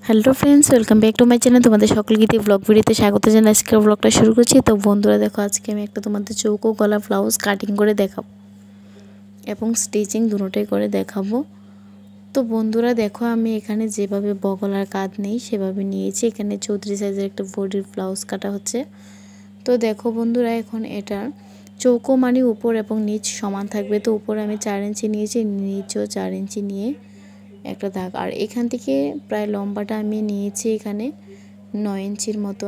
Hello friends, welcome back to my channel. তোমাদের সকলকে blog ভিডিওতে স্বাগত জানাই। আজকের ব্লগটা শুরু করছি। তো বন্ধুরা দেখো, আজকে আমি একটা তোমাদের চৌকো গলা ব্লাউজ কাটিং করে দেখাবো এবং স্টিচিং দুটোটাই করে দেখাবো। তো বন্ধুরা দেখো, আমি এখানে যেভাবে বগলার কাঁধ নেই সেভাবে নিয়েছি। এখানে 34 সাইজের একটা বডির ব্লাউজ কাটা হচ্ছে। তো দেখো বন্ধুরা, এখন এটার চৌকো মানে উপর এবং নিচ সমান থাকবে। তো উপরে আমি 4 ইঞ্চি নিয়েছি, নিচেও 4 ইঞ্চি নিয়ে একটা দাগ। আর এখান থেকে প্রায় লম্বাটা আমি নিয়েছি এখানে 9 ইঞ্চির মতো,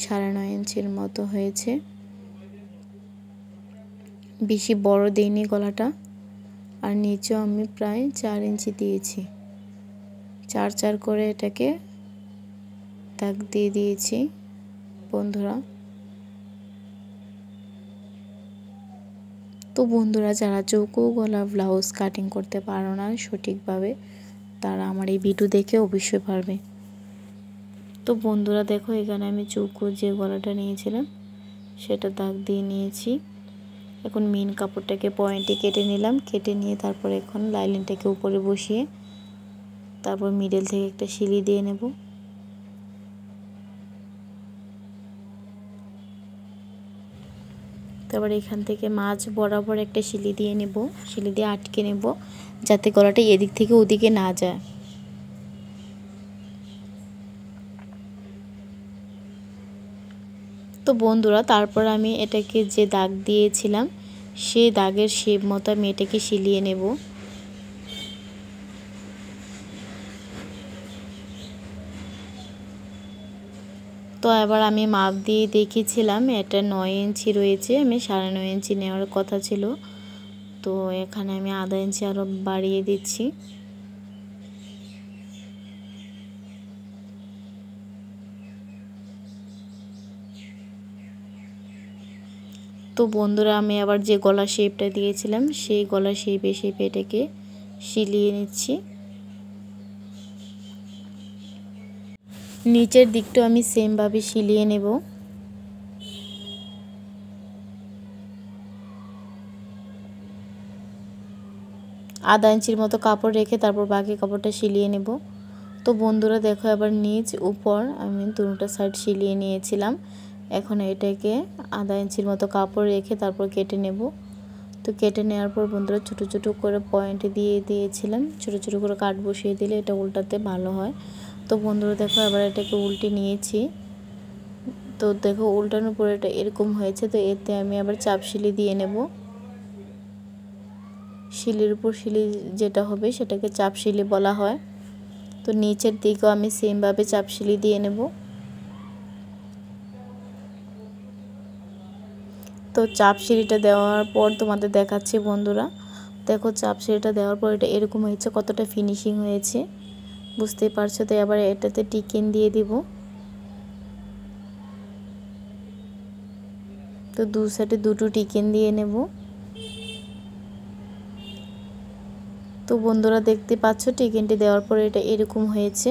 9.5 ইঞ্চির মতো হয়েছে। বেশি বড় দেইনি গলাটা। আর নিচেও আমি প্রায় 4 ইঞ্চি দিয়েছি, 4 করে এটাকে দাগ দিয়ে দিয়েছি বন্ধুরা। তো বন্ধুরা, যারা চৌকো গলা ব্লাউজ কাটিং করতে পারো না সঠিকভাবে, তারা আমার এই ভিডিও দেখে অবশ্যই পারবে। তো বন্ধুরা দেখো, এখানে আমি চৌকো যে গলাটা নিয়েছিলাম সেটা দাগ দিয়ে নিয়েছি। এখন মেন কাপড়টাকে পয়েন্টে কেটে নিলাম, কেটে নিয়ে তারপর এখন লাইনিংটাকে উপরে বসিয়ে তারপর মিডল থেকে একটা সিলি দিয়ে নেব। তারপর এখান থেকে মাঝ বরাবর একটা সিলি দিয়ে নেব, সিলি দিয়ে আটকে নেব যাতে গলাটা এদিক থেকে ওদিকে না যায়। তো বন্ধুরা, তারপর আমি এটাকে যে দাগ দিয়েছিলাম সেই দাগের শেপ মতো আমি এটাকে সিলিয়ে নেব। তো এবার আমি মাপ দিয়ে দেখেছিলাম, এটা 9 ইঞ্চি রয়েছে, আমি 9.5 ইঞ্চি নেওয়ার কথা ছিল। তো এখানে আমি আধা ইঞ্চি আরও বাড়িয়ে দিচ্ছি। তো বন্ধুরা, আমি আবার যে গলা শেপটা দিয়েছিলাম সেই গলা শেপে এটাকে সিলিয়ে নিচ্ছি। নিচের দিকটাও আমি সেমভাবে সিলিয়ে নেব। আধা ইঞ্চির মতো কাপড় রেখে তারপর বাকি কাপড়টা সিলিয়ে নেব। তো বন্ধুরা দেখো, এবার নিচ উপর আমি দুটো সাইড সিলিয়ে নিয়েছিলাম। এখন এটাকে আধা ইঞ্চির মতো কাপড় রেখে তারপর কেটে নেব। তো কেটে নেওয়ার পর বন্ধুরা ছোট ছোট করে পয়েন্ট দিয়ে দিয়েছিলাম। ছোট ছোট করে কাট বসিয়ে দিলে এটা উল্টাতে ভালো হয়। তো বন্ধুরা দেখো, এবার এটাকে উল্টে নিয়েছি। তো দেখো, উল্টানোর পর এটা এরকম হয়েছে। তো এতে আমি আবার চাপ সিলি দিয়ে নেব। সিলির উপর সিলি যেটা হবে সেটাকে চাপ সিলি বলা হয়। তো নিচের দিকেও আমি সেমভাবে চাপ সিলি দিয়ে নেব। তো চাপ সিলিটা দেওয়ার পর তোমাদের দেখাচ্ছি বন্ধুরা। দেখো, চাপ সিলিটা দেওয়ার পর এটা এরকম হয়েছে, কতটা ফিনিশিং হয়েছে বুঝতেই পারছো। তো এবার এটাতে টিকেন দিয়ে দিব। তো দু সাইডে দুটো টিকেন দিয়ে নেব। তো বন্ধুরা দেখতে পাচ্ছ, টিকেনটি দেওয়ার পরে এটা এরকম হয়েছে।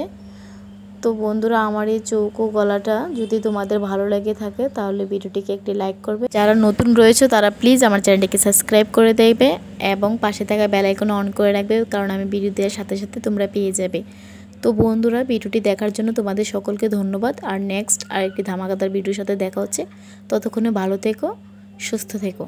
তো বন্ধুরা, আমার এই চৌকো গলাটা যদি তোমাদের ভালো লেগে থাকে তাহলে ভিডিওটিকে একটি লাইক করবে। যারা নতুন রয়েছে তারা প্লিজ আমার চ্যানেলটিকে সাবস্ক্রাইব করে দেবে এবং পাশে থাকা বেল আইকন অন করে রাখবে, কারণ আমি ভিডিও দেওয়ার সাথে সাথে তোমরা পেয়ে যাবে। তো বন্ধুরা, ভিডিওটি দেখার জন্য তোমাদের সকলকে ধন্যবাদ। আর নেক্সট আরেকটি ধামাকাদার ভিডিওর সাথে দেখা হচ্ছে। ততক্ষণে ভালো থেকো, সুস্থ থেকো।